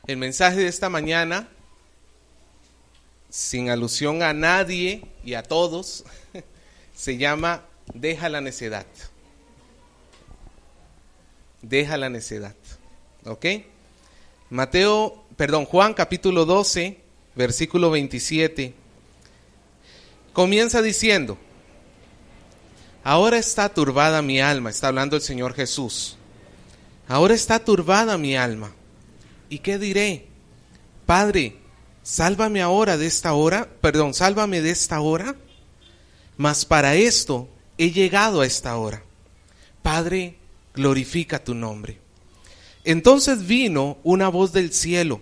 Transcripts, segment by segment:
El mensaje de esta mañana, sin alusión a nadie y a todos, se llama Deja la necedad. Deja la necedad. ¿Ok? Juan capítulo 12, versículo 27. Comienza diciendo: ahora está turbada mi alma. Está hablando el Señor Jesús. Ahora está turbada mi alma. ¿Y qué diré? Padre, sálvame de esta hora. Mas para esto he llegado a esta hora. Padre, glorifica tu nombre. Entonces vino una voz del cielo: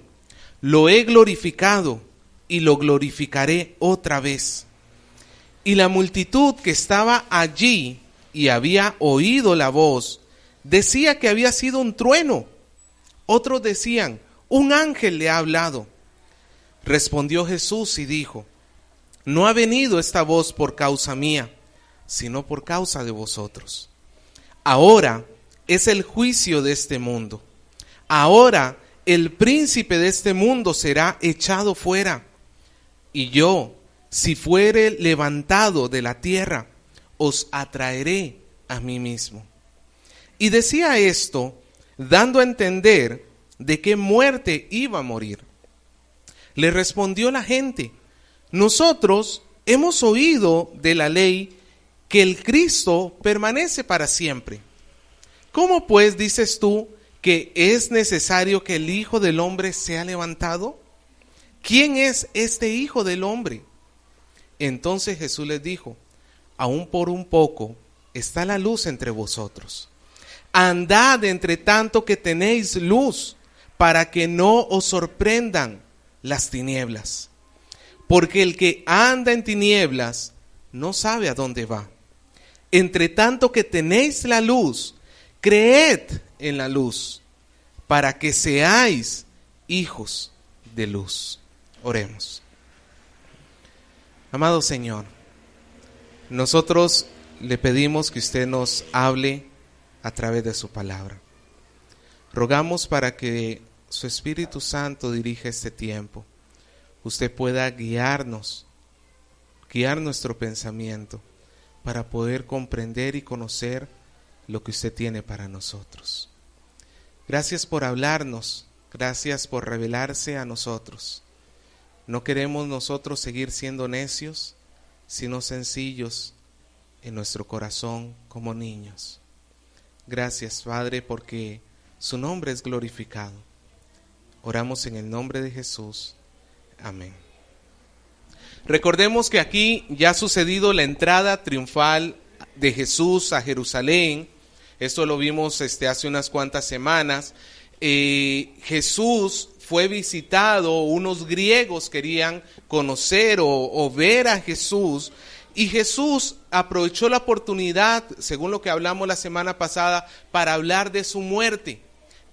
lo he glorificado y lo glorificaré otra vez. Y la multitud que estaba allí y había oído la voz, decía que había sido un trueno. Otros decían: un ángel le ha hablado. Respondió Jesús y dijo: no ha venido esta voz por causa mía, sino por causa de vosotros. Ahora es el juicio de este mundo. Ahora el príncipe de este mundo será echado fuera. Y yo, si fuere levantado de la tierra, os atraeré a mí mismo. Y decía esto, dando a entender de qué muerte iba a morir. Le respondió la gente: nosotros hemos oído de la ley que el Cristo permanece para siempre. ¿Cómo pues dices tú que es necesario que el Hijo del Hombre sea levantado? ¿Quién es este Hijo del Hombre? Entonces Jesús les dijo: aún por un poco está la luz entre vosotros. Andad entre tanto que tenéis luz, para que no os sorprendan las tinieblas. Porque el que anda en tinieblas no sabe a dónde va. Entre tanto que tenéis la luz, creed en la luz, para que seáis hijos de luz. Oremos. Amado Señor, nosotros le pedimos que usted nos hable a través de su palabra. Rogamos para que su Espíritu Santo dirija este tiempo. Usted pueda guiar nuestro pensamiento para poder comprender y conocer lo que usted tiene para nosotros. Gracias por hablarnos, gracias por revelarse a nosotros. No queremos nosotros seguir siendo necios, sino sencillos en nuestro corazón como niños. Gracias, Padre, porque su nombre es glorificado. Oramos en el nombre de Jesús. Amén. Recordemos que aquí ya ha sucedido la entrada triunfal de Jesús a Jerusalén. Esto lo vimos hace unas cuantas semanas. Jesús fue visitado, unos griegos querían conocer o ver a Jesús. Y Jesús aprovechó la oportunidad, según lo que hablamos la semana pasada, para hablar de su muerte,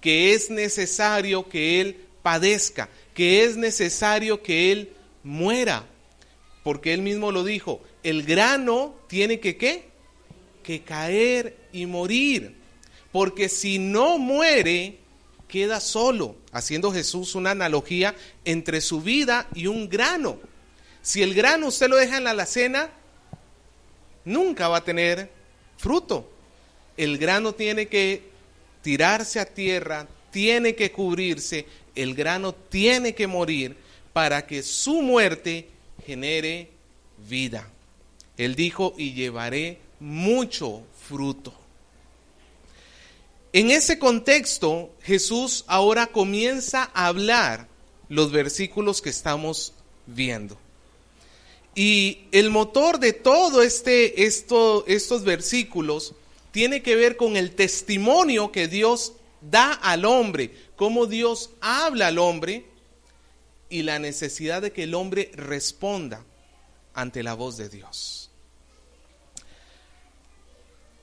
que es necesario que Él padezca, que es necesario que Él muera, porque Él mismo lo dijo: el grano tiene que ¿qué? Que caer y morir, porque si no muere, queda solo, haciendo Jesús una analogía entre su vida y un grano. Si el grano usted lo deja en la alacena, nunca va a tener fruto. El grano tiene que tirarse a tierra, tiene que cubrirse, el grano tiene que morir para que su muerte genere vida. Él dijo: y llevaré mucho fruto. En ese contexto, Jesús ahora comienza a hablar los versículos que estamos viendo. Y el motor de todo estos versículos tiene que ver con el testimonio que Dios da al hombre, cómo Dios habla al hombre y la necesidad de que el hombre responda ante la voz de Dios.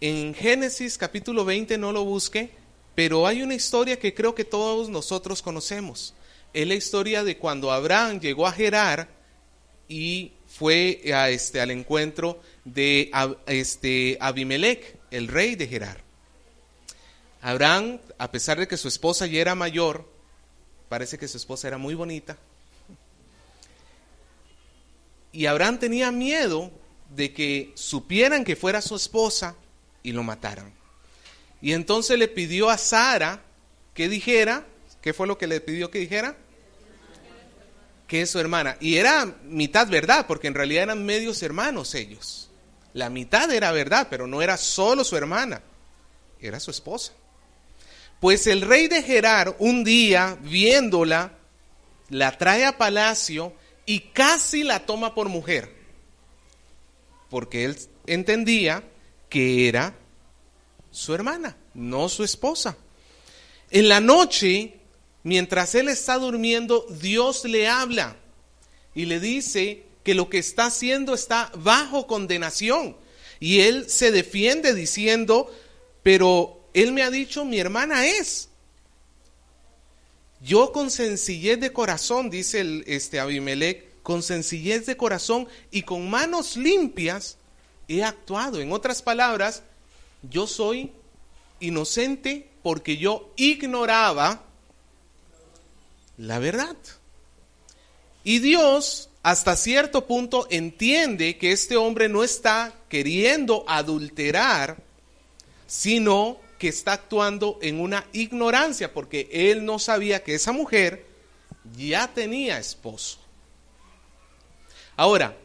En Génesis capítulo 20, no lo busque, pero hay una historia que creo que todos nosotros conocemos. Es la historia de cuando Abraham llegó a Gerar y fue al encuentro de Abimelech, el rey de Gerar. Abraham, a pesar de que su esposa ya era mayor, Parece que su esposa era muy bonita. Y Abraham tenía miedo de que supieran que fuera su esposa y lo mataran. Y entonces le pidió a Sara que dijera, ¿qué fue lo que le pidió que dijera? Que es su hermana. Y era mitad verdad, porque en realidad eran medios hermanos ellos. La mitad era verdad, pero no era solo su hermana, era su esposa. Pues el rey de Gerar, un día, viéndola, la trae a palacio y casi la toma por mujer, porque él entendía que era su hermana, no su esposa. En la noche, mientras él está durmiendo, Dios le habla y le dice que lo que está haciendo está bajo condenación. Y él se defiende diciendo, pero él me ha dicho, mi hermana es. Yo con sencillez de corazón, dice Abimelech, con sencillez de corazón y con manos limpias he actuado. En otras palabras, yo soy inocente porque yo ignoraba la verdad. Y Dios hasta cierto punto entiende que este hombre no está queriendo adulterar, sino que está actuando en una ignorancia, porque él no sabía que esa mujer ya tenía esposo. Ahora,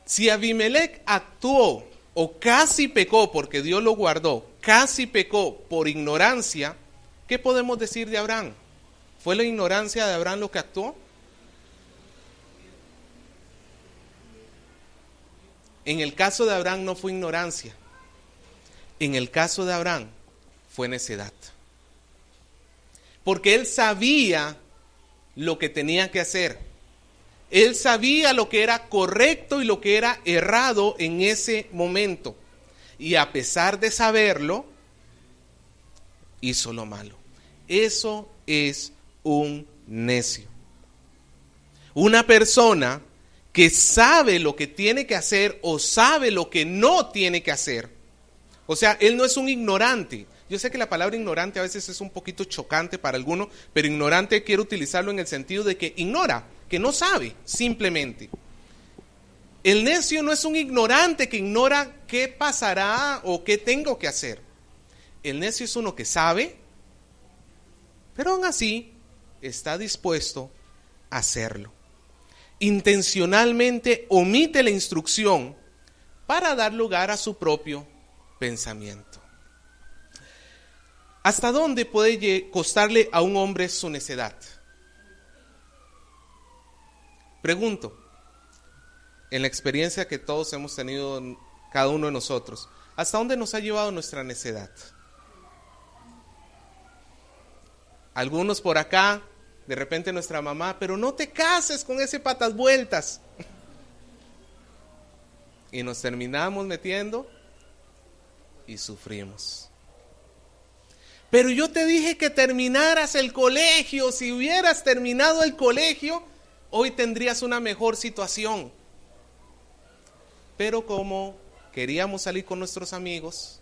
si Abimelech actuó o casi pecó, porque Dios lo guardó, casi pecó por ignorancia, ¿qué podemos decir de Abraham? ¿Fue la ignorancia de Abraham lo que actuó? En el caso de Abraham no fue ignorancia. En el caso de Abraham fue necedad. Porque él sabía lo que tenía que hacer. Él sabía lo que era correcto y lo que era errado en ese momento. Y a pesar de saberlo, hizo lo malo. Eso es un necio. Una persona que sabe lo que tiene que hacer o sabe lo que no tiene que hacer. O sea, él no es un ignorante. Yo sé que la palabra ignorante a veces es un poquito chocante para algunos, pero ignorante quiero utilizarlo en el sentido de que ignora, que no sabe, simplemente. El necio no es un ignorante que ignora qué pasará o qué tengo que hacer. El necio es uno que sabe, pero aún así está dispuesto a hacerlo. Intencionalmente omite la instrucción para dar lugar a su propio pensamiento. ¿Hasta dónde puede costarle a un hombre su necedad? Pregunto, en la experiencia que todos hemos tenido, cada uno de nosotros, ¿hasta dónde nos ha llevado nuestra necedad? Algunos por acá, de repente nuestra mamá, pero no te cases con ese patas vueltas. Y nos terminamos metiendo y sufrimos. Pero yo te dije que terminaras el colegio. Si hubieras terminado el colegio, hoy tendrías una mejor situación. Pero como queríamos salir con nuestros amigos,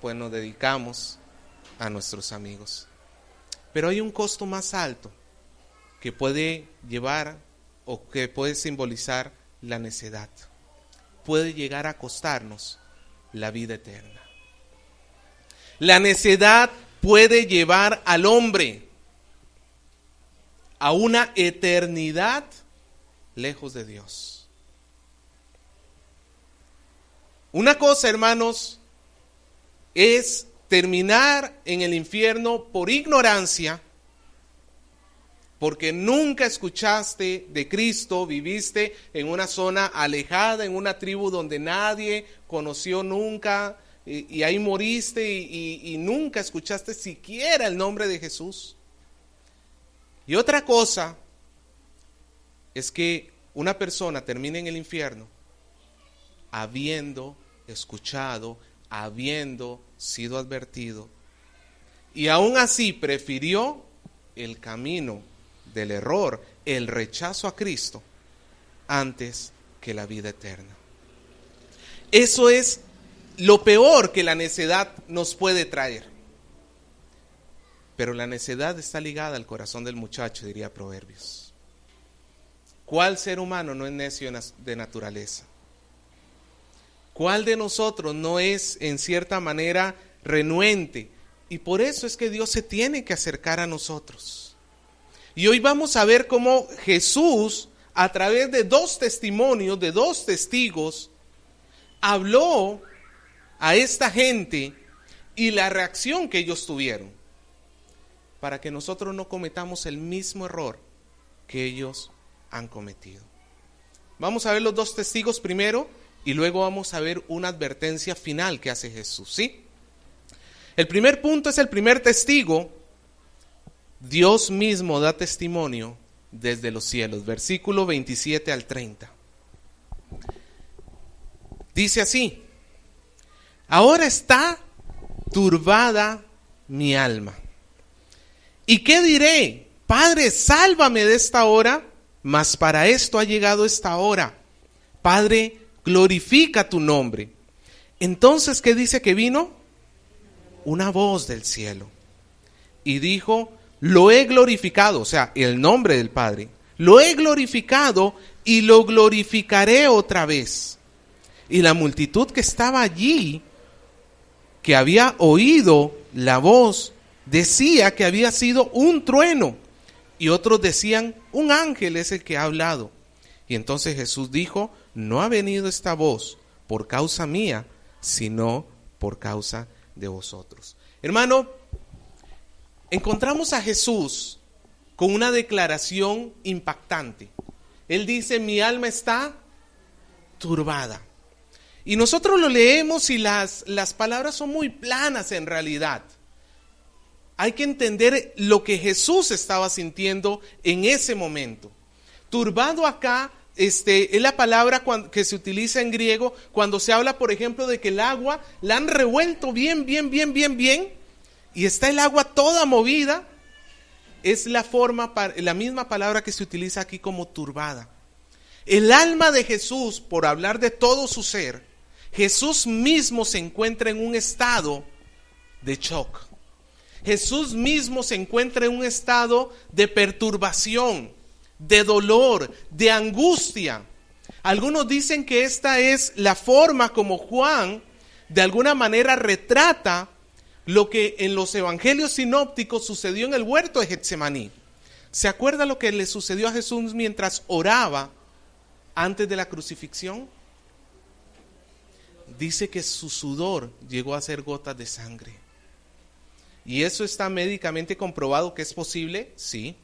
pues nos dedicamos a nuestros amigos. Pero hay un costo más alto que puede llevar o que puede simbolizar la necedad. Puede llegar a costarnos la vida eterna. La necedad puede llevar al hombre a una eternidad lejos de Dios. Una cosa, hermanos, es terminar en el infierno por ignorancia, porque nunca escuchaste de Cristo, viviste en una zona alejada, en una tribu donde nadie conoció nunca, y ahí moriste y nunca escuchaste siquiera el nombre de Jesús. Y otra cosa es que una persona termine en el infierno habiendo escuchado, habiendo sido advertido, y aún así prefirió el camino del error, el rechazo a Cristo, antes que la vida eterna. Eso es lo peor que la necedad nos puede traer. pero la necedad está ligada al corazón del muchacho, diría Proverbios. ¿Cuál ser humano no es necio de naturaleza? ¿Cuál de nosotros no es en cierta manera renuente? Y por eso es que Dios se tiene que acercar a nosotros. Y hoy vamos a ver cómo Jesús, a través de dos testimonios, de dos testigos, habló a esta gente y la reacción que ellos tuvieron, para que nosotros no cometamos el mismo error que ellos han cometido. Vamos a ver los dos testigos primero y luego vamos a ver una advertencia final que hace Jesús, ¿sí? El primer punto es el primer testigo. Dios mismo da testimonio desde los cielos, versículo 27 al 30. Dice así: ahora está turbada mi alma. ¿Y qué diré? Padre, sálvame de esta hora, mas para esto ha llegado esta hora. Padre, glorifica tu nombre. Entonces, ¿qué dice que vino? Una voz del cielo. Y dijo: lo he glorificado, o sea, el nombre del Padre. Lo he glorificado y lo glorificaré otra vez. Y la multitud que estaba allí, que había oído la voz, decía que había sido un trueno. Y otros decían: un ángel es el que ha hablado. Y entonces Jesús dijo: no ha venido esta voz por causa mía, sino por causa de vosotros. Hermano, encontramos a Jesús con una declaración impactante. Él dice: mi alma está turbada. Y nosotros lo leemos y las palabras son muy planas en realidad. Hay que entender lo que Jesús estaba sintiendo en ese momento. Turbado acá es la palabra que se utiliza en griego cuando se habla, por ejemplo, de que el agua la han revuelto bien, y está el agua toda movida. Es la misma palabra que se utiliza aquí como turbada. El alma de Jesús, por hablar de todo su ser, Jesús mismo se encuentra en un estado de shock. Jesús mismo se encuentra en un estado de perturbación, de dolor, de angustia. Algunos dicen que esta es la forma como Juan de alguna manera retrata lo que en los evangelios sinópticos sucedió en el huerto de Getsemaní. ¿Se acuerda lo que le sucedió a Jesús mientras oraba antes de la crucifixión? Dice que su sudor llegó a ser gotas de sangre. ¿Y eso está médicamente comprobado que es posible? Sí,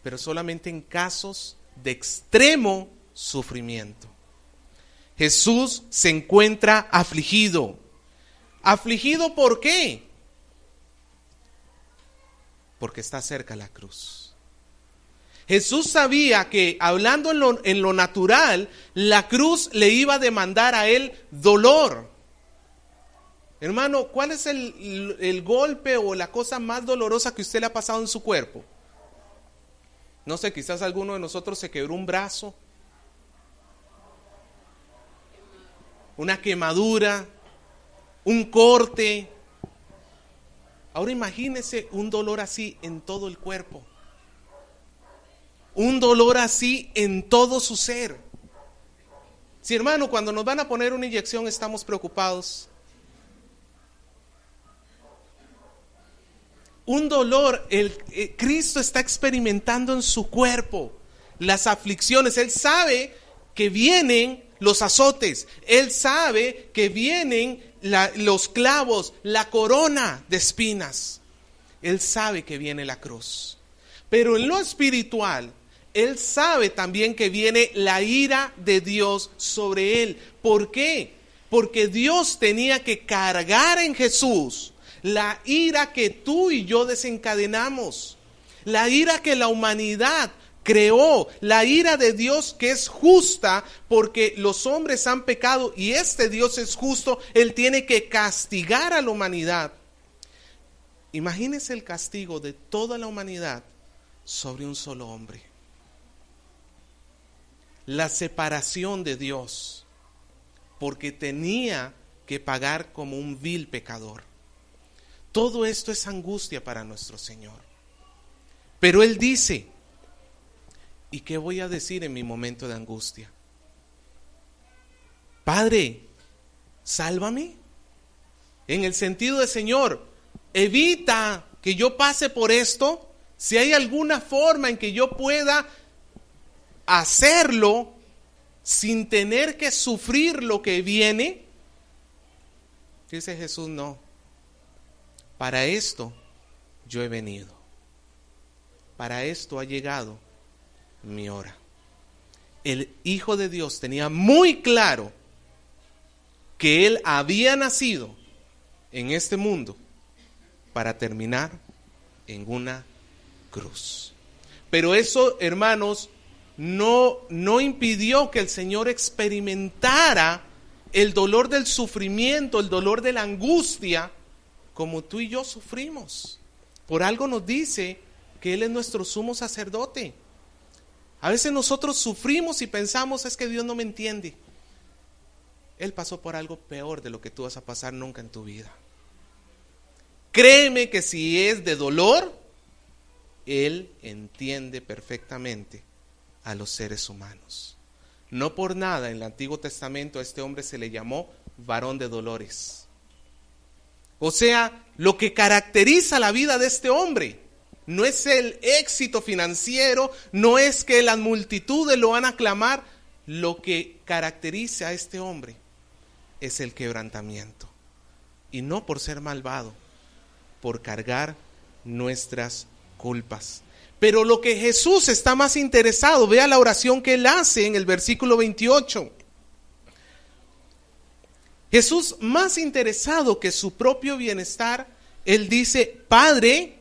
pero solamente en casos de extremo sufrimiento. Jesús se encuentra afligido. ¿Afligido por qué? Porque está cerca la cruz. Jesús sabía que, hablando en lo natural, la cruz le iba a demandar a él dolor. Hermano, ¿cuál es el golpe o la cosa más dolorosa que usted le ha pasado en su cuerpo? No sé, quizás alguno de nosotros se quebró un brazo, una quemadura, un corte. Ahora imagínese un dolor así en todo el cuerpo. Un dolor así en todo su ser. Sí, hermano, cuando nos van a poner una inyección estamos preocupados. Un dolor, Cristo está experimentando en su cuerpo las aflicciones. Él sabe que vienen los azotes. Él sabe que vienen los clavos, la corona de espinas. Él sabe que viene la cruz. Pero en lo espiritual, Él sabe también que viene la ira de Dios sobre Él. ¿Por qué? Porque Dios tenía que cargar en Jesús la ira que tú y yo desencadenamos, la ira que la humanidad creó, la ira de Dios que es justa porque los hombres han pecado y este Dios es justo. Él tiene que castigar a la humanidad. Imagínese el castigo de toda la humanidad sobre un solo hombre. La separación de Dios, porque tenía que pagar como un vil pecador. Todo esto es angustia para nuestro Señor. Pero Él dice, ¿y qué voy a decir en mi momento de angustia? Padre, sálvame. En el sentido de, Señor, evita que yo pase por esto. Si hay alguna forma en que yo pueda hacerlo sin tener que sufrir lo que viene. Dice Jesús, no. Para esto yo he venido. Para esto ha llegado mi hora. El Hijo de Dios tenía muy claro que Él había nacido en este mundo para terminar en una cruz. Pero eso, hermanos, no impidió que el Señor experimentara el dolor del sufrimiento, el dolor de la angustia, como tú y yo sufrimos. Por algo nos dice que Él es nuestro sumo sacerdote. A veces nosotros sufrimos y pensamos, es que Dios no me entiende. Él pasó por algo peor de lo que tú vas a pasar nunca en tu vida. Créeme que si es de dolor, Él entiende perfectamente a los seres humanos. No por nada en el Antiguo Testamento a este hombre se le llamó varón de dolores. O sea, lo que caracteriza la vida de este hombre no es el éxito financiero, no es que las multitudes lo van a aclamar. Lo que caracteriza a este hombre es el quebrantamiento. Y no por ser malvado, por cargar nuestras culpas. Pero lo que Jesús está más interesado, vea la oración que Él hace en el versículo 28. Jesús, más interesado que su propio bienestar, Él dice, Padre,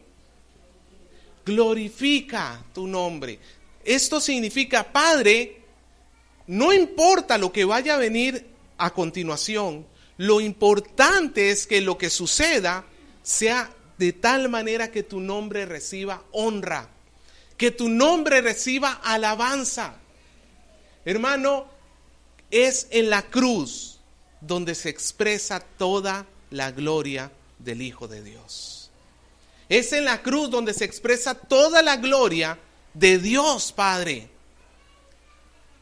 glorifica tu nombre. Esto significa, Padre, no importa lo que vaya a venir a continuación, lo importante es que lo que suceda sea de tal manera que tu nombre reciba honra, que tu nombre reciba alabanza. Hermano, es en la cruz donde se expresa toda la gloria del Hijo de Dios. Es en la cruz donde se expresa toda la gloria de Dios Padre.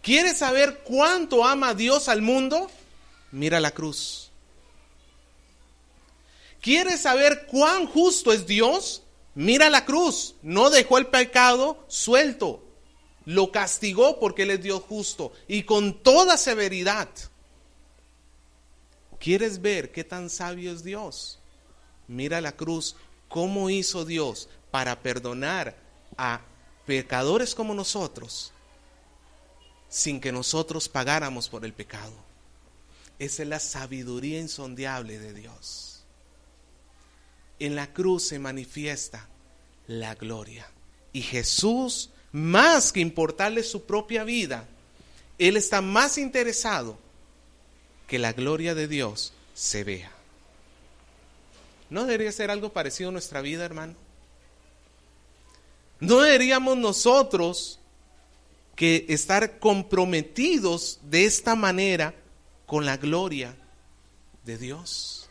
¿Quieres saber cuánto ama Dios al mundo? Mira la cruz. ¿Quieres saber cuán justo es Dios? Mira la cruz. No dejó el pecado suelto. Lo castigó porque Él es Dios justo y con toda severidad. ¿Quieres ver qué tan sabio es Dios? Mira la cruz. ¿Cómo hizo Dios para perdonar a pecadores como nosotros sin que nosotros pagáramos por el pecado? Esa es la sabiduría insondable de Dios. En la cruz se manifiesta la gloria. Y Jesús, más que importarle su propia vida, Él está más interesado que la gloria de Dios se vea. ¿No debería ser algo parecido a nuestra vida, hermano? ¿No deberíamos nosotros que estar comprometidos de esta manera con la gloria de Dios?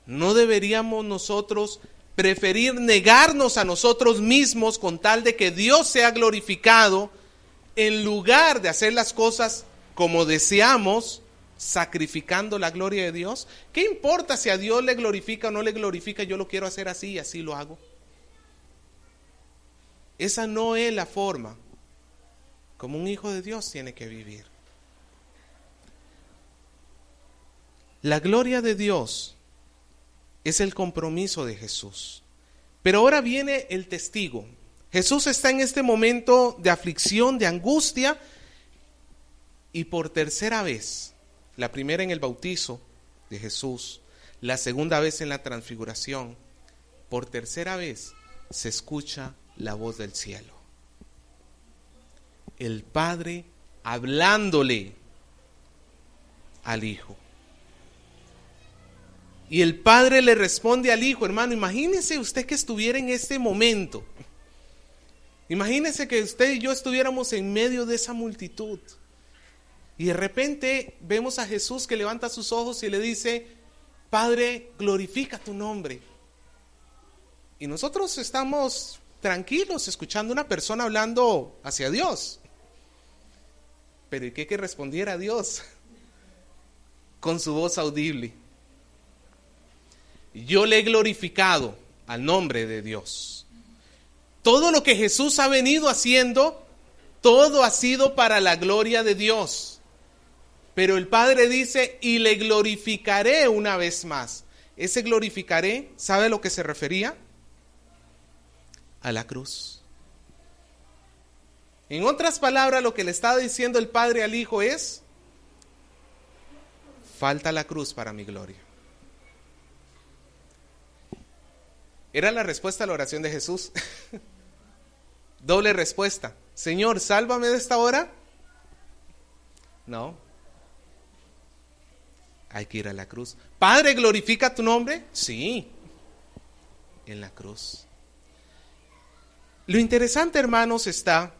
¿No deberíamos nosotros preferir negarnos a nosotros mismos con tal de que Dios sea glorificado, en lugar de hacer las cosas como deseamos, sacrificando la gloria de Dios? ¿Qué importa si a Dios le glorifica o no le glorifica? Yo lo quiero hacer así y así lo hago. Esa no es la forma como un hijo de Dios tiene que vivir. La gloria de Dios es el compromiso de Jesús. Pero ahora viene el testigo. Jesús está en este momento de aflicción, de angustia, y por tercera vez, la primera en el bautizo de Jesús, la segunda vez en la transfiguración, por tercera vez se escucha la voz del cielo. El Padre hablándole al Hijo. Y el Padre le responde al Hijo. Hermano, imagínese usted que estuviera en este momento. Imagínese que usted y yo estuviéramos en medio de esa multitud. Y de repente vemos a Jesús que levanta sus ojos y le dice, Padre, glorifica tu nombre. Y nosotros estamos tranquilos escuchando a una persona hablando hacia Dios. Pero ¿y qué que respondiera a Dios? Con su voz audible. Yo le he glorificado al nombre de Dios. Todo lo que Jesús ha venido haciendo, todo ha sido para la gloria de Dios. Pero el Padre dice, y le glorificaré una vez más. Ese glorificaré, ¿sabe a lo que se refería? A la cruz. En otras palabras, lo que le está diciendo el Padre al Hijo es, falta la cruz para mi gloria. Era la respuesta a la oración de Jesús. Doble respuesta. Señor, sálvame de esta hora. No. Hay que ir a la cruz. Padre, ¿glorifica tu nombre? Sí. En la cruz. Lo interesante, hermanos, está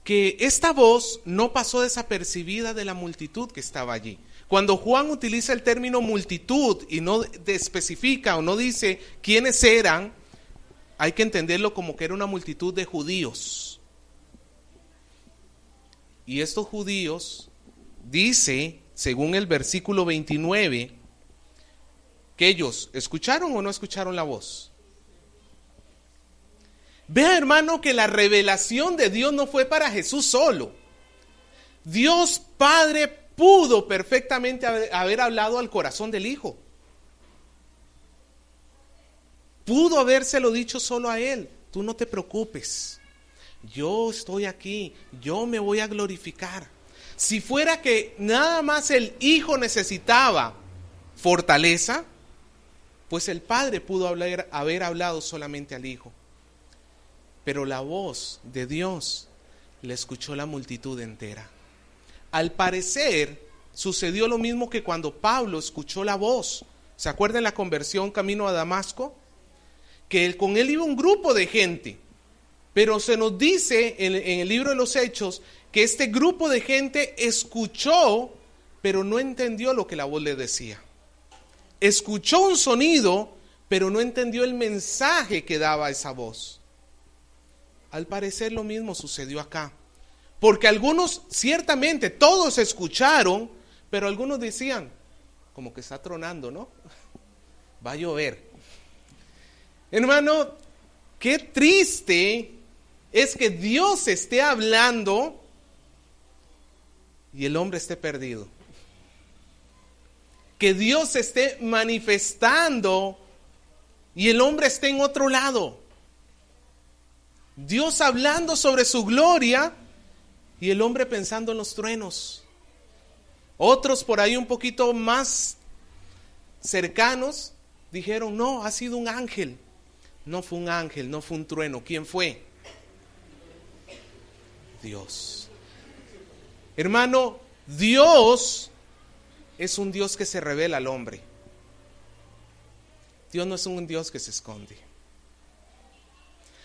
que esta voz no pasó desapercibida de la multitud que estaba allí. Cuando Juan utiliza el término multitud y no especifica o no dice quiénes eran, hay que entenderlo como que era una multitud de judíos. Y estos judíos, dice, según el versículo 29, que ellos escucharon o no escucharon la voz. Vea, hermano, que la revelación de Dios no fue para Jesús solo. Dios Padre pudo perfectamente haber hablado al corazón del Hijo. Pudo habérselo dicho solo a él. Tú no te preocupes. Yo estoy aquí. Yo me voy a glorificar. Si fuera que nada más el Hijo necesitaba fortaleza, pues el Padre pudo haber hablado solamente al Hijo. Pero la voz de Dios la escuchó la multitud entera. Al parecer, sucedió lo mismo que cuando Pablo escuchó la voz. ¿Se acuerdan la conversión camino a Damasco? Que con él iba un grupo de gente. Pero se nos dice en el libro de los Hechos que este grupo de gente escuchó, pero no entendió lo que la voz le decía. Escuchó un sonido, pero no entendió el mensaje que daba esa voz. Al parecer lo mismo sucedió acá. Porque algunos, ciertamente, todos escucharon, pero algunos decían, como que está tronando, ¿no? Va a llover. Hermano, qué triste es que Dios esté hablando y el hombre esté perdido. Que Dios se esté manifestando y el hombre esté en otro lado. Dios hablando sobre su gloria y el hombre pensando en los truenos. Otros por ahí un poquito más cercanos dijeron, no, ha sido un ángel. No fue un ángel, no fue un trueno. ¿Quién fue? Dios. Hermano, Dios es un Dios que se revela al hombre. Dios no es un Dios que se esconde.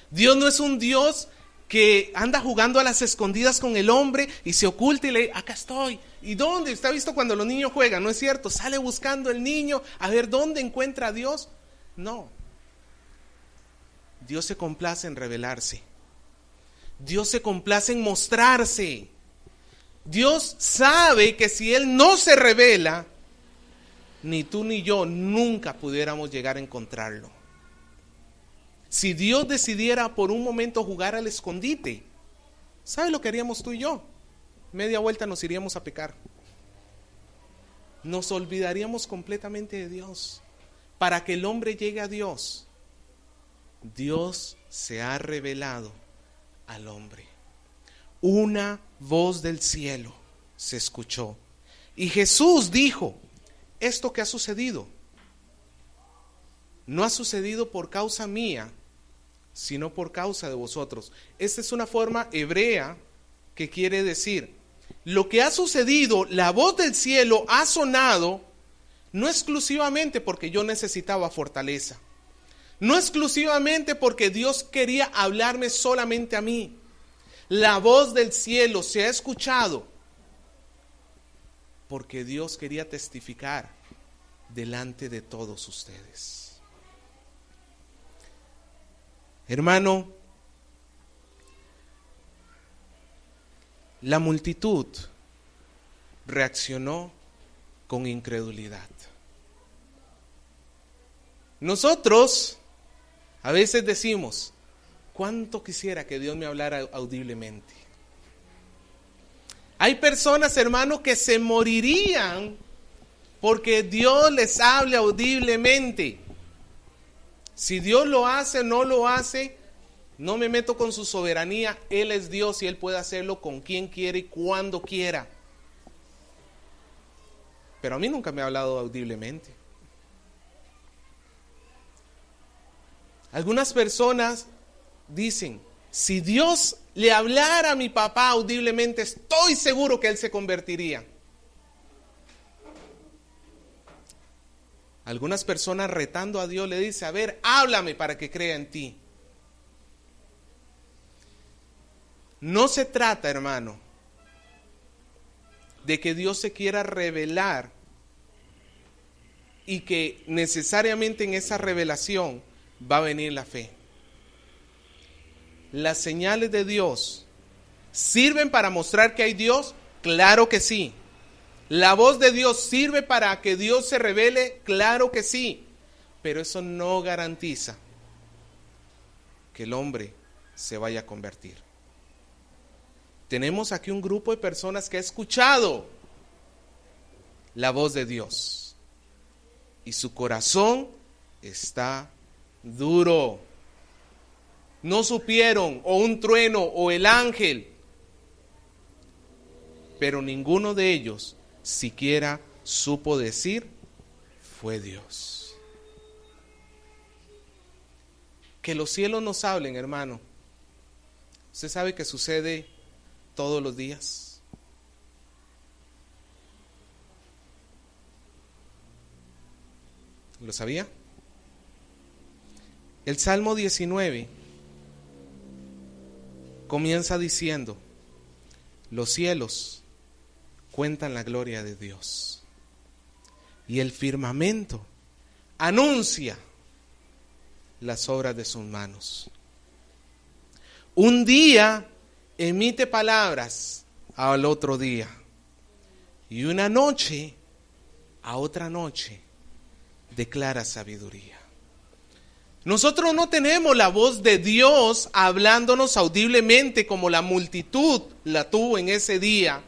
Dios no es un Dios que anda jugando a las escondidas con el hombre y se oculta y le acá estoy. ¿Y dónde? ¿Está visto cuando los niños juegan? ¿No es cierto? Sale buscando el niño a ver dónde encuentra a Dios. No. Dios se complace en revelarse. Dios se complace en mostrarse. Dios sabe que si Él no se revela, ni tú ni yo nunca pudiéramos llegar a encontrarlo. Si Dios decidiera por un momento jugar al escondite, ¿sabe lo que haríamos tú y yo? Media vuelta nos iríamos a pecar. Nos olvidaríamos completamente de Dios. Para que el hombre llegue a Dios, Dios se ha revelado al hombre. Una voz del cielo se escuchó y Jesús dijo, esto que ha sucedido no ha sucedido por causa mía, sino por causa de vosotros. Esta es una forma hebrea que quiere decir, lo que ha sucedido, la voz del cielo ha sonado, no exclusivamente porque yo necesitaba fortaleza, no exclusivamente porque Dios quería hablarme solamente a mí. La voz del cielo se ha escuchado porque Dios quería testificar delante de todos ustedes. Hermano, la multitud reaccionó con incredulidad. Nosotros a veces decimos, ¿cuánto quisiera que Dios me hablara audiblemente? Hay personas, hermanos, que se morirían porque Dios les hable audiblemente. Si Dios lo hace o no lo hace, no me meto con su soberanía. Él es Dios y Él puede hacerlo con quien quiere y cuando quiera. Pero a mí nunca me ha hablado audiblemente. Algunas personas dicen, si Dios le hablara a mi papá audiblemente, estoy seguro que él se convertiría. Algunas personas retando a Dios le dicen, a ver, háblame para que crea en ti. No se trata, hermano, de que Dios se quiera revelar y que necesariamente en esa revelación va a venir la fe. Las señales de Dios sirven para mostrar que hay Dios, claro que sí. La voz de Dios sirve para que Dios se revele, claro que sí. Pero eso no garantiza que el hombre se vaya a convertir. Tenemos aquí un grupo de personas que ha escuchado la voz de Dios y su corazón está duro. No supieron, o un trueno, o el ángel, pero ninguno de ellos siquiera supo decir, fue Dios. Que los cielos nos hablen, hermano. ¿Usted sabe que sucede todos los días? ¿Lo sabía? El Salmo 19 comienza diciendo, los cielos cuentan la gloria de Dios y el firmamento anuncia las obras de sus manos. Un día emite palabras al otro día y una noche a otra noche declara sabiduría. Nosotros no tenemos la voz de Dios hablándonos audiblemente como la multitud la tuvo en ese día,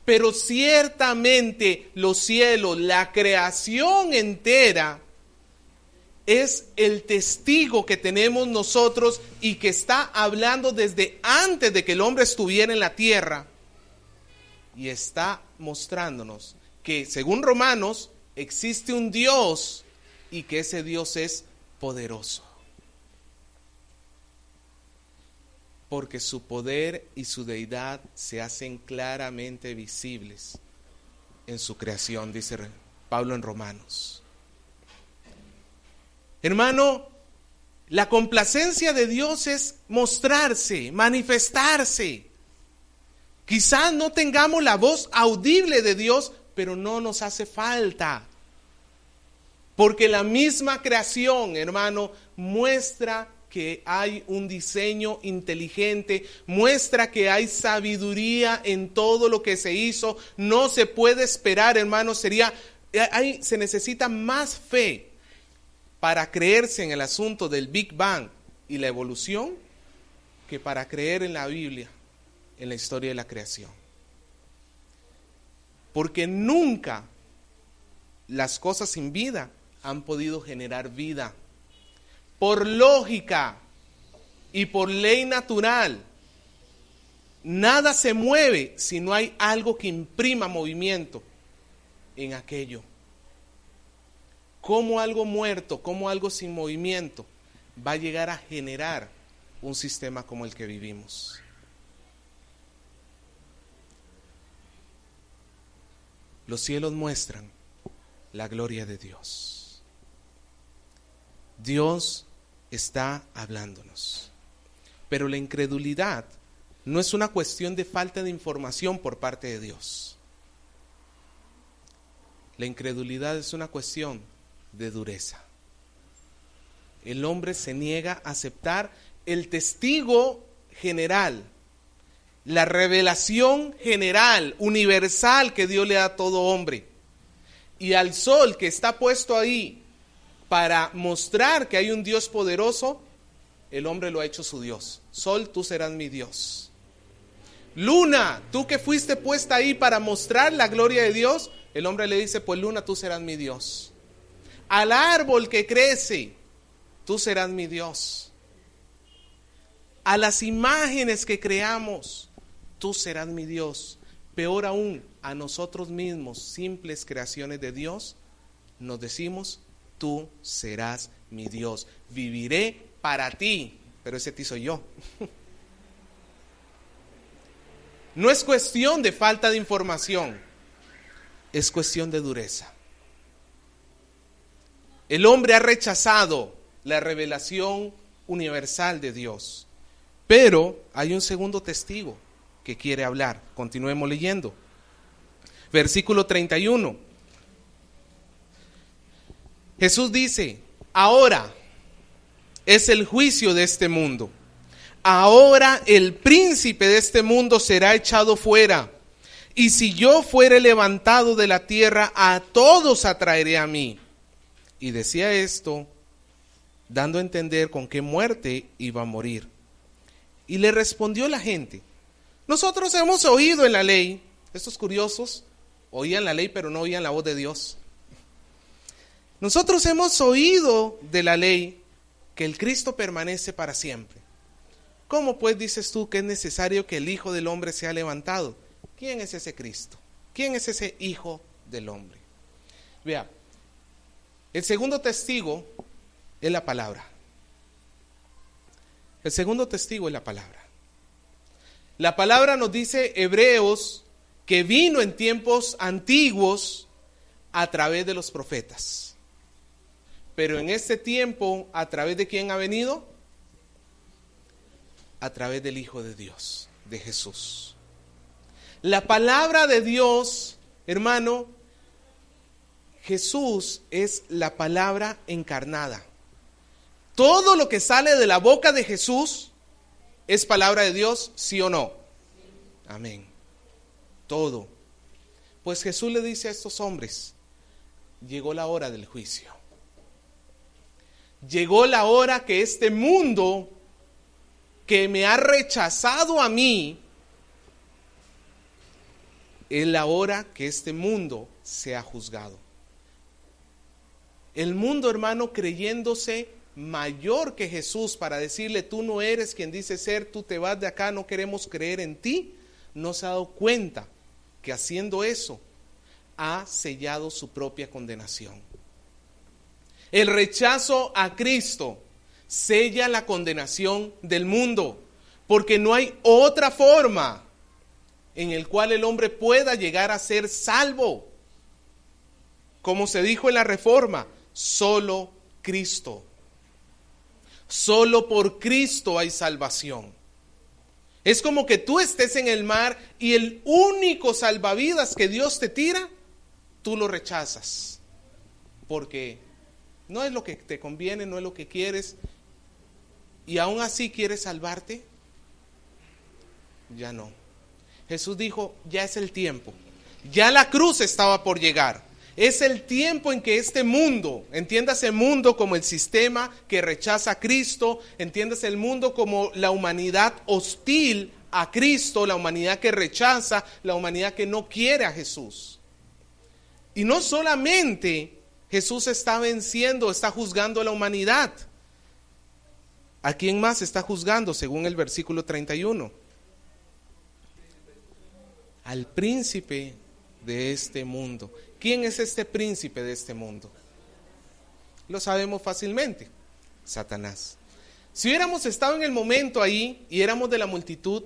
pero ciertamente los cielos, la creación entera, es el testigo que tenemos nosotros y que está hablando desde antes de que el hombre estuviera en la tierra y está mostrándonos que según Romanos existe un Dios y que ese Dios es poderoso, porque su poder y su deidad se hacen claramente visibles en su creación, dice Pablo en Romanos. Hermano, la complacencia de Dios es mostrarse, manifestarse. Quizás no tengamos la voz audible de Dios, pero no nos hace falta. Porque la misma creación, hermano, muestra que hay un diseño inteligente, muestra que hay sabiduría en todo lo que se hizo. No se puede esperar, hermano, se necesita más fe para creerse en el asunto del Big Bang y la evolución que para creer en la Biblia, en la historia de la creación. Porque nunca las cosas sin vida han podido generar vida. Por lógica y por ley natural, nada se mueve si no hay algo que imprima movimiento en aquello. ¿Cómo algo muerto, cómo algo sin movimiento va a llegar a generar un sistema como el que vivimos? Los cielos muestran la gloria de Dios. Dios está hablándonos. Pero la incredulidad no es una cuestión de falta de información por parte de Dios. La incredulidad es una cuestión de dureza. El hombre se niega a aceptar el testigo general, la revelación general, universal que Dios le da a todo hombre. Y al sol que está puesto ahí para mostrar que hay un Dios poderoso, el hombre lo ha hecho su Dios. Sol, tú serás mi Dios. Luna, tú que fuiste puesta ahí para mostrar la gloria de Dios, el hombre le dice, pues luna, tú serás mi Dios. Al árbol que crece, tú serás mi Dios. A las imágenes que creamos, tú serás mi Dios. Peor aún, a nosotros mismos, simples creaciones de Dios, nos decimos, tú serás mi Dios. Viviré para ti, pero ese ti soy yo. No es cuestión de falta de información, es cuestión de dureza. El hombre ha rechazado la revelación universal de Dios, pero hay un segundo testigo que quiere hablar. Continuemos leyendo. Versículo 31. Jesús dice, ahora es el juicio de este mundo. Ahora el príncipe de este mundo será echado fuera. Y si yo fuere levantado de la tierra, a todos atraeré a mí. Y decía esto, dando a entender con qué muerte iba a morir. Y le respondió la gente, nosotros hemos oído en la ley, estos curiosos oían la ley pero no oían la voz de Dios. Nosotros hemos oído de la ley que el Cristo permanece para siempre. ¿Cómo pues dices tú que es necesario que el Hijo del Hombre sea levantado? ¿Quién es ese Cristo? ¿Quién es ese Hijo del Hombre? Vea, el segundo testigo es la palabra. El segundo testigo es la palabra. La palabra nos dice Hebreos que vino en tiempos antiguos a través de los profetas. Pero en este tiempo, ¿a través de quién ha venido? A través del Hijo de Dios, de Jesús. La palabra de Dios, hermano, Jesús es la palabra encarnada. Todo lo que sale de la boca de Jesús es palabra de Dios, ¿sí o no? Amén. Todo. Pues Jesús le dice a estos hombres, llegó la hora del juicio. Llegó la hora que este mundo que me ha rechazado a mí, es la hora que este mundo sea juzgado. El mundo, hermano, creyéndose mayor que Jesús para decirle, tú no eres quien dices ser, tú te vas de acá, no queremos creer en ti, no se ha dado cuenta que haciendo eso ha sellado su propia condenación. El rechazo a Cristo sella la condenación del mundo, porque no hay otra forma en el cual el hombre pueda llegar a ser salvo. Como se dijo en la Reforma, solo Cristo. Solo por Cristo hay salvación. Es como que tú estés en el mar y el único salvavidas que Dios te tira, tú lo rechazas. Porque no es lo que te conviene, no es lo que quieres. Y aún así quieres salvarte. Ya no. Jesús dijo, ya es el tiempo. Ya la cruz estaba por llegar. Es el tiempo en que este mundo, entiéndase el mundo como el sistema que rechaza a Cristo, entiéndase el mundo como la humanidad hostil a Cristo, la humanidad que rechaza, la humanidad que no quiere a Jesús. Y no solamente Jesús está venciendo, está juzgando a la humanidad. ¿A quién más está juzgando según el versículo 31? Al príncipe de este mundo. ¿Quién es este príncipe de este mundo? Lo sabemos fácilmente, Satanás. Si hubiéramos estado en el momento ahí y éramos de la multitud,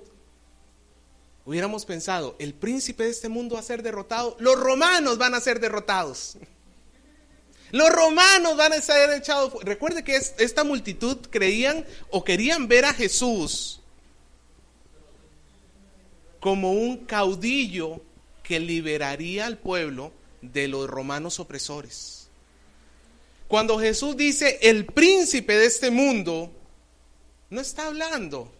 hubiéramos pensado, el príncipe de este mundo va a ser derrotado, los romanos van a ser derrotados. Los romanos van a ser echados. Recuerde que esta multitud creían o querían ver a Jesús como un caudillo que liberaría al pueblo de los romanos opresores. Cuando Jesús dice el príncipe de este mundo, no está hablando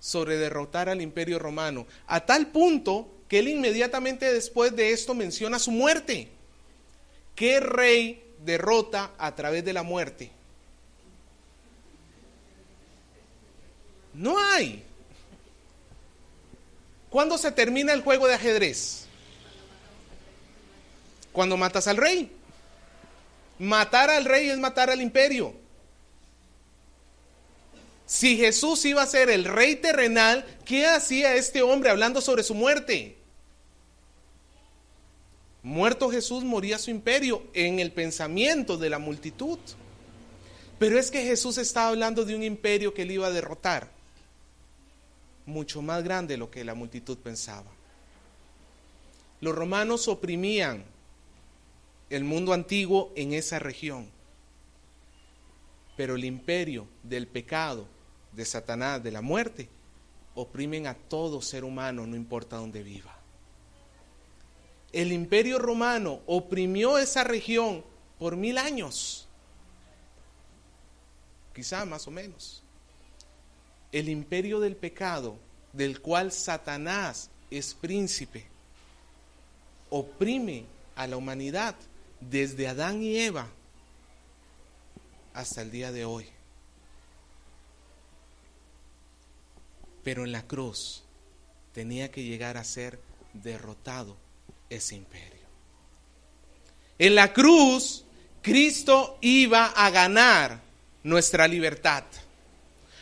sobre derrotar al imperio romano, a tal punto que él inmediatamente después de esto menciona su muerte. ¿Qué rey derrota a través de la muerte? No hay. ¿Cuándo se termina el juego de ajedrez? Cuando matas al rey. Matar al rey es matar al imperio. Si Jesús iba a ser el rey terrenal, ¿qué hacía este hombre hablando sobre su muerte? Muerto Jesús, moría su imperio en el pensamiento de la multitud. Pero es que Jesús estaba hablando de un imperio que él iba a derrotar, mucho más grande de lo que la multitud pensaba. Los romanos oprimían el mundo antiguo en esa región, pero el imperio del pecado, de Satanás, de la muerte, oprimen a todo ser humano, no importa dónde viva. El imperio romano oprimió esa región por 1000 años, quizá más o menos. El imperio del pecado, del cual Satanás es príncipe, oprime a la humanidad desde Adán y Eva hasta el día de hoy. Pero en la cruz tenía que llegar a ser derrotado ese imperio. En la cruz, Cristo iba a ganar nuestra libertad.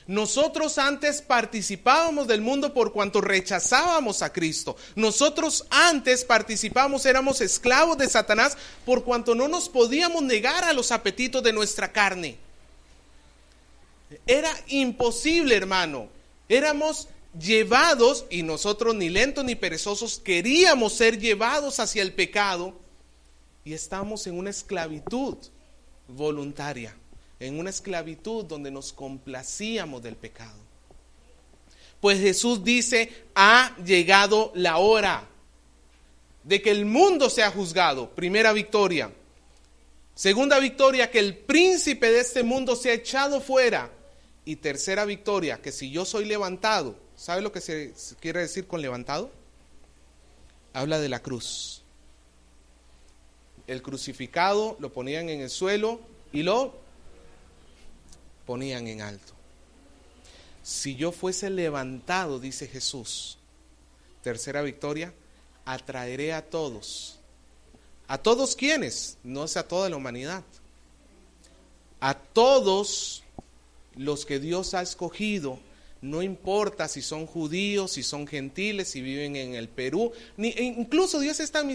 Nosotros antes participábamos del mundo por cuanto rechazábamos a Cristo. Nosotros antes participábamos, éramos esclavos de Satanás por cuanto no nos podíamos negar a los apetitos de nuestra carne. Era imposible, hermano. Éramos llevados, y nosotros ni lentos ni perezosos queríamos ser llevados hacia el pecado, y estamos en una esclavitud voluntaria, en una esclavitud donde nos complacíamos del pecado. Pues Jesús dice, ha llegado la hora de que el mundo sea juzgado. Primera victoria. Segunda victoria, que el príncipe de este mundo sea echado fuera. Y tercera victoria, que si yo soy levantado, ¿sabe lo que se quiere decir con levantado? Habla de la cruz. El crucificado lo ponían en el suelo y lo ponían en alto. Si yo fuese levantado, dice Jesús, tercera victoria, atraeré a todos. ¿A todos quiénes? No es a toda la humanidad. A todos los que Dios ha escogido, no importa si son judíos, si son gentiles, si viven en el Perú, incluso Dios es tan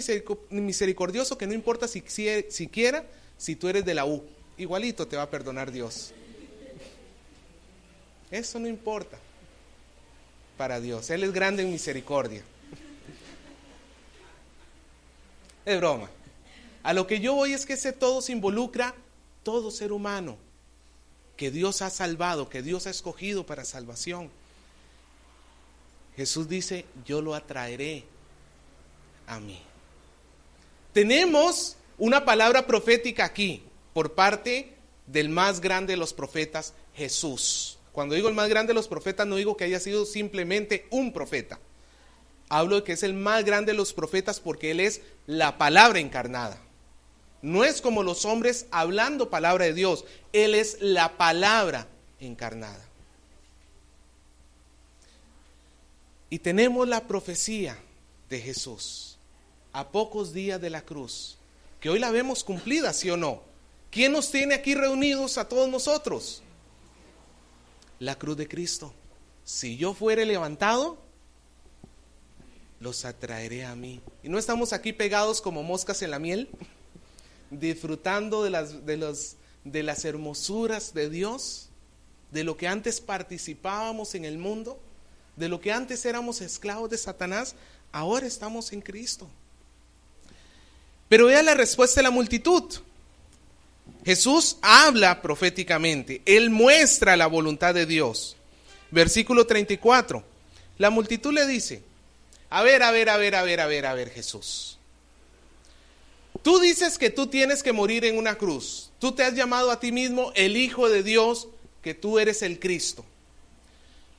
misericordioso que no importa siquiera si tú eres de la U, igualito te va a perdonar Dios. Eso no importa para Dios, Él es grande en misericordia. Es broma. A lo que yo voy es que ese todo se involucra todo ser humano que Dios ha salvado, que Dios ha escogido para salvación. Jesús dice, yo lo atraeré a mí. Tenemos una palabra profética aquí, por parte del más grande de los profetas, Jesús. Cuando digo el más grande de los profetas, no digo que haya sido simplemente un profeta. Hablo de que es el más grande de los profetas porque Él es la palabra encarnada. No es como los hombres hablando palabra de Dios. Él es la palabra encarnada. Y tenemos la profecía de Jesús a pocos días de la cruz, que hoy la vemos cumplida, ¿sí o no? ¿Quién nos tiene aquí reunidos a todos nosotros? La cruz de Cristo. Si yo fuere levantado, los atraeré a mí. Y no estamos aquí pegados como moscas en la miel, disfrutando de las hermosuras de Dios, de lo que antes participábamos en el mundo, de lo que antes éramos esclavos de Satanás, ahora estamos en Cristo. Pero vea la respuesta de la multitud. Jesús habla proféticamente, Él muestra la voluntad de Dios. Versículo 34, la multitud le dice, a ver, Jesús, Tú dices que tú tienes que morir en una cruz. Tú te has llamado a ti mismo el Hijo de Dios, que tú eres el Cristo.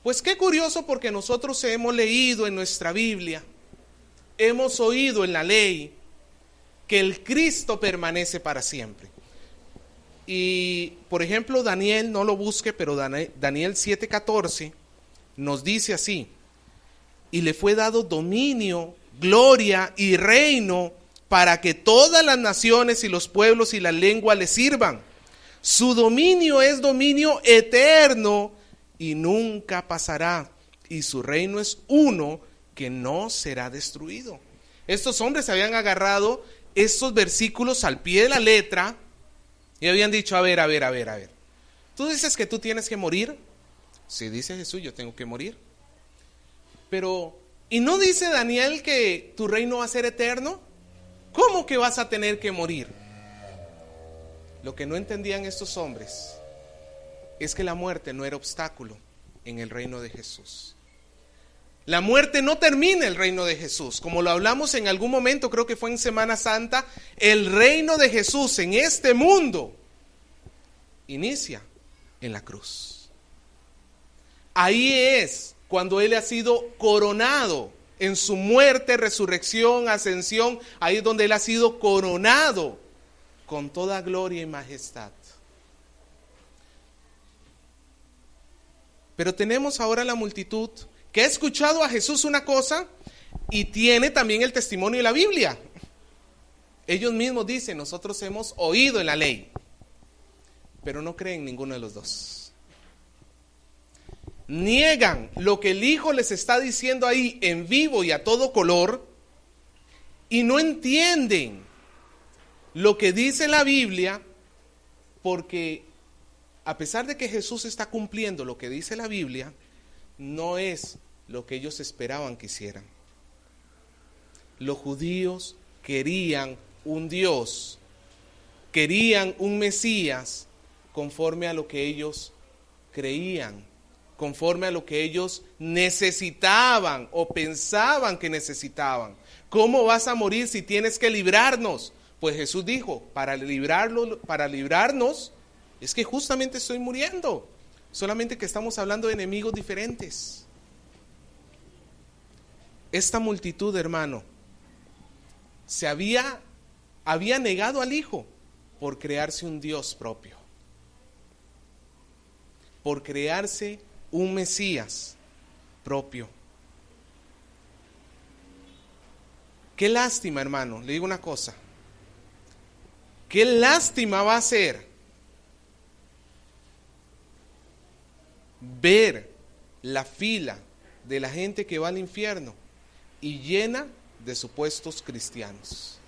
Pues qué curioso, porque nosotros hemos leído en nuestra Biblia, hemos oído en la ley, que el Cristo permanece para siempre. Y por ejemplo, Daniel, no lo busque, pero Daniel 7:14 nos dice así: y le fue dado dominio, gloria y reino para que todas las naciones y los pueblos y las lenguas le sirvan. Su dominio es dominio eterno y nunca pasará, y su reino es uno que no será destruido. Estos hombres habían agarrado estos versículos al pie de la letra y habían dicho: a ver, ¿tú dices que tú tienes que morir? Sí, dice Jesús, yo tengo que morir. Pero, ¿y no dice Daniel que tu reino va a ser eterno? ¿Cómo que vas a tener que morir? Lo que no entendían estos hombres es que la muerte no era obstáculo en el reino de Jesús. La muerte no termina el reino de Jesús. Como lo hablamos en algún momento, creo que fue en Semana Santa, el reino de Jesús en este mundo inicia en la cruz. Ahí es cuando Él ha sido coronado en su muerte, resurrección, ascensión. Ahí es donde Él ha sido coronado con toda gloria y majestad. Pero tenemos ahora la multitud que ha escuchado a Jesús una cosa y tiene también el testimonio de la Biblia. Ellos mismos dicen: nosotros hemos oído en la ley, pero no creen ninguno de los dos. Niegan lo que el Hijo les está diciendo ahí en vivo y a todo color, y no entienden lo que dice la Biblia, porque a pesar de que Jesús está cumpliendo lo que dice la Biblia, no es lo que ellos esperaban que hicieran. Los judíos querían un Dios, querían un Mesías conforme a lo que ellos creían, conforme a lo que ellos necesitaban o pensaban que necesitaban. ¿Cómo vas a morir si tienes que librarnos? Pues Jesús dijo: para librarnos es que justamente estoy muriendo. Solamente que estamos hablando de enemigos diferentes. Esta multitud, hermano, se había negado al Hijo por crearse un Dios propio, por crearse un Mesías propio. Qué lástima, hermano, le digo una cosa. Qué lástima va a ser ver la fila de la gente que va al infierno y llena de supuestos cristianos.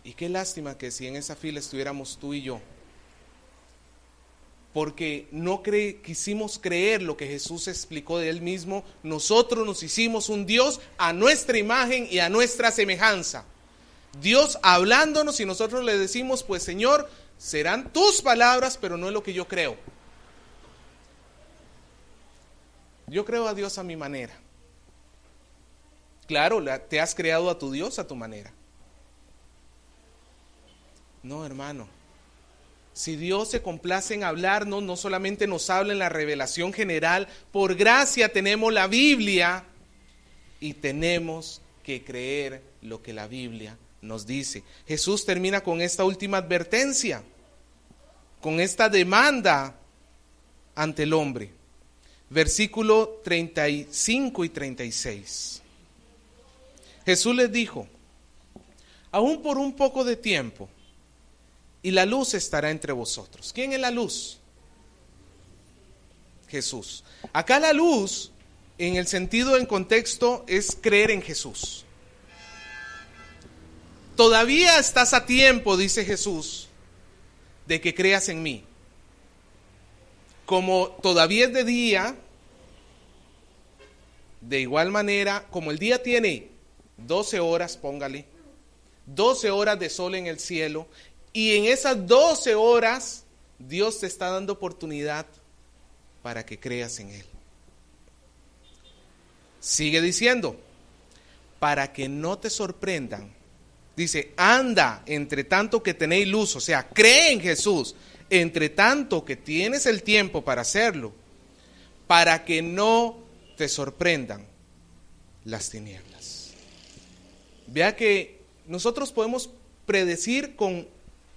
Y qué lástima que si en esa fila estuviéramos tú y yo, porque no quisimos creer lo que Jesús explicó de Él mismo. Nosotros nos hicimos un Dios a nuestra imagen y a nuestra semejanza. Dios hablándonos y nosotros le decimos: pues Señor, serán tus palabras, pero no es lo que yo creo. Yo creo a Dios a mi manera. Claro, te has creado a tu Dios a tu manera. No, hermano. Si Dios se complace en hablarnos, no solamente nos habla en la revelación general, por gracia tenemos la Biblia y tenemos que creer lo que la Biblia nos dice. Jesús termina con esta última advertencia, con esta demanda ante el hombre. Versículo 35 y 36. Jesús les dijo: aún por un poco de tiempo, y la luz estará entre vosotros. ¿Quién es la luz? Jesús. Acá la luz, en el sentido, en contexto, es creer en Jesús. Todavía estás a tiempo, dice Jesús, de que creas en mí. Como todavía es de día, de igual manera, como el día tiene 12 horas, póngale, 12 horas de sol en el cielo, y en esas 12 horas Dios te está dando oportunidad para que creas en Él. Sigue diciendo: para que no te sorprendan Dice, anda entre tanto que tenéis luz, o sea, cree en Jesús, entre tanto que tienes el tiempo para hacerlo, para que no te sorprendan las tinieblas. Vea que nosotros podemos predecir con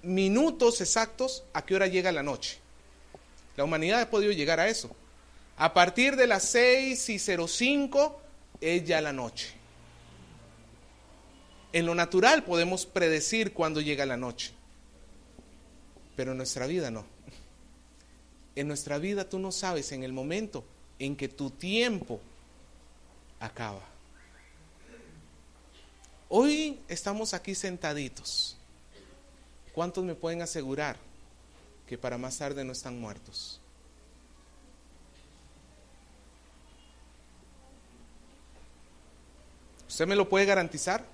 minutos exactos a qué hora llega la noche. La humanidad ha podido llegar a eso. A partir de las 6:05 es ya la noche. En lo natural podemos predecir cuándo llega la noche, pero en nuestra vida no. En nuestra vida tú no sabes en el momento en que tu tiempo acaba. Hoy estamos aquí sentaditos. ¿Cuántos me pueden asegurar que para más tarde no están muertos? ¿Usted me lo puede garantizar?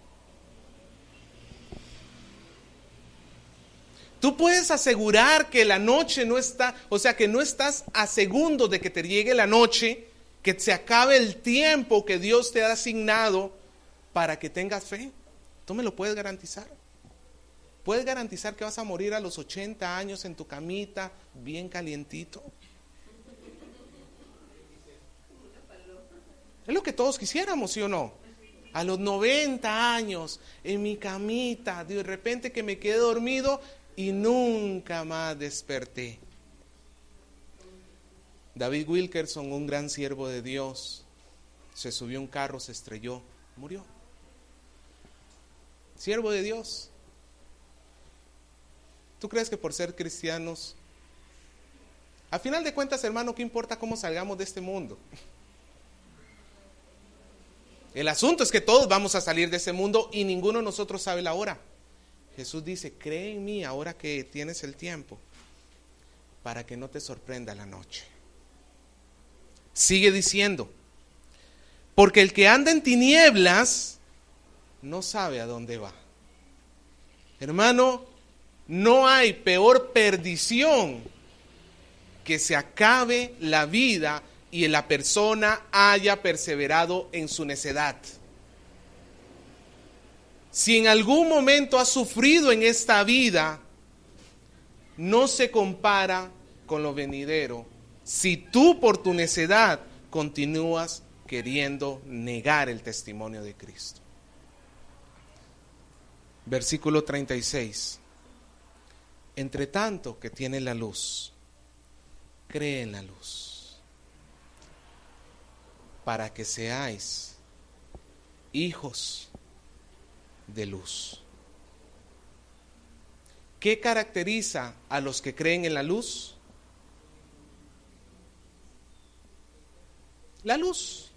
Tú puedes asegurar que la noche no está, o sea, que no estás a segundos de que te llegue la noche, que se acabe el tiempo que Dios te ha asignado para que tengas fe. ¿Tú me lo puedes garantizar? ¿Puedes garantizar que vas a morir a los 80 años en tu camita, bien calientito? Es lo que todos quisiéramos, ¿sí o no? A los 90 años, en mi camita, de repente que me quedé dormido y nunca más desperté. David Wilkerson, un gran siervo de Dios, se subió a un carro, se estrelló, murió. Siervo de Dios. ¿Tú crees que por ser cristianos, a final de cuentas, hermano, qué importa cómo salgamos de este mundo? El asunto es que todos vamos a salir de ese mundo y ninguno de nosotros sabe la hora. Jesús dice, cree en mí ahora que tienes el tiempo, para que no te sorprenda la noche. Sigue diciendo, porque el que anda en tinieblas no sabe a dónde va. Hermano, no hay peor perdición que se acabe la vida y la persona haya perseverado en su necedad. Si en algún momento has sufrido en esta vida, no se compara con lo venidero si tú por tu necedad continúas queriendo negar el testimonio de Cristo. Versículo 36. Entre tanto que tiene la luz, cree en la luz, para que seáis hijos de luz. ¿Qué caracteriza a los que creen en la luz? La luz.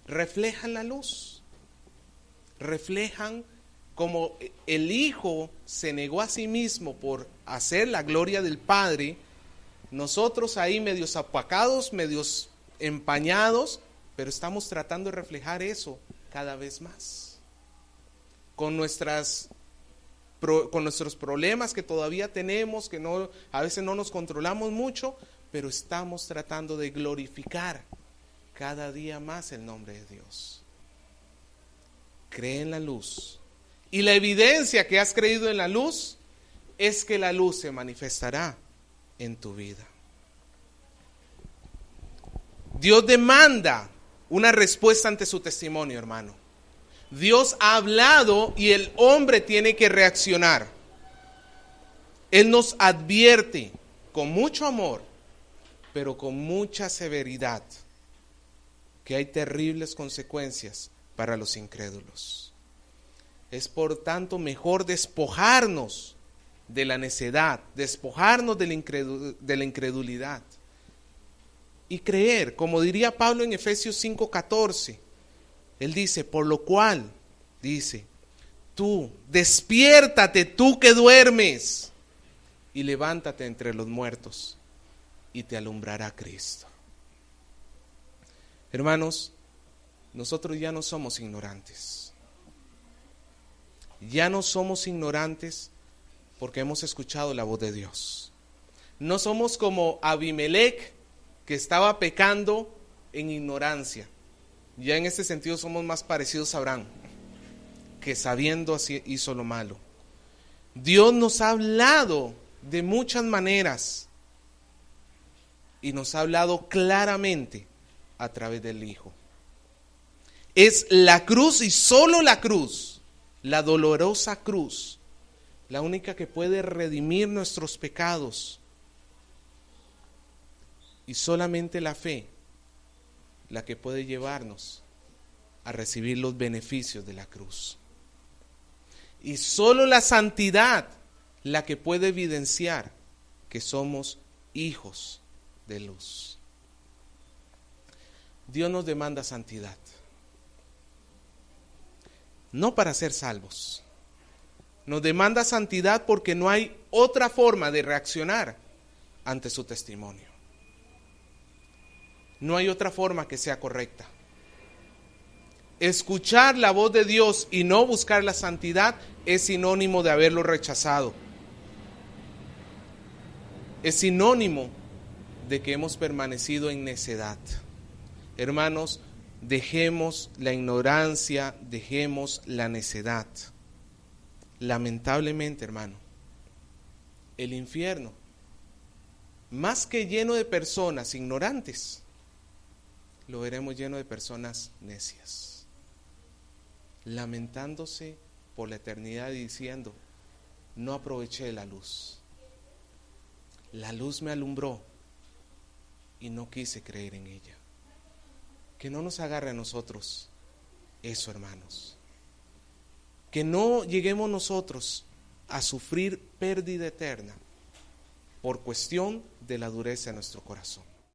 Reflejan la luz. Reflejan como el Hijo se negó a sí mismo por hacer la gloria del Padre. Nosotros ahí medios apacados, medios empañados, pero estamos tratando de reflejar eso cada vez más. Con nuestros problemas que todavía tenemos, que no, a veces no nos controlamos mucho, pero estamos tratando de glorificar cada día más el nombre de Dios. Cree en la luz. Y la evidencia que has creído en la luz es que la luz se manifestará en tu vida. Dios demanda una respuesta ante su testimonio, hermano. Dios ha hablado y el hombre tiene que reaccionar. Él nos advierte con mucho amor, pero con mucha severidad, que hay terribles consecuencias para los incrédulos. Es por tanto mejor despojarnos de la necedad, despojarnos de la incredulidad y creer, como diría Pablo en Efesios 5:14. Él dice, por lo cual, dice, tú, despiértate tú que duermes y levántate entre los muertos y te alumbrará Cristo. Hermanos, nosotros ya no somos ignorantes. Ya no somos ignorantes porque hemos escuchado la voz de Dios. No somos como Abimelec, que estaba pecando en ignorancia. Ya en este sentido somos más parecidos a Abraham. que sabiendo así hizo lo malo. Dios nos ha hablado de muchas maneras y nos ha hablado claramente a través del Hijo. Es la cruz y solo la cruz, la dolorosa cruz, la única que puede redimir nuestros pecados. Y solamente la fe, la que puede llevarnos a recibir los beneficios de la cruz. Y solo la santidad, la que puede evidenciar que somos hijos de luz. Dios nos demanda santidad. No para ser salvos. Nos demanda santidad porque no hay otra forma de reaccionar ante su testimonio. No hay otra forma que sea correcta. Escuchar la voz de Dios y no buscar la santidad es sinónimo de haberlo rechazado. Es sinónimo de que hemos permanecido en necedad. Hermanos, dejemos la ignorancia, dejemos la necedad. Lamentablemente, hermano, el infierno, más que lleno de personas ignorantes, lo veremos lleno de personas necias, lamentándose por la eternidad y diciendo: no aproveché la luz. La luz me alumbró y no quise creer en ella. Que no nos agarre a nosotros eso, hermanos. Que no lleguemos nosotros a sufrir pérdida eterna por cuestión de la dureza de nuestro corazón.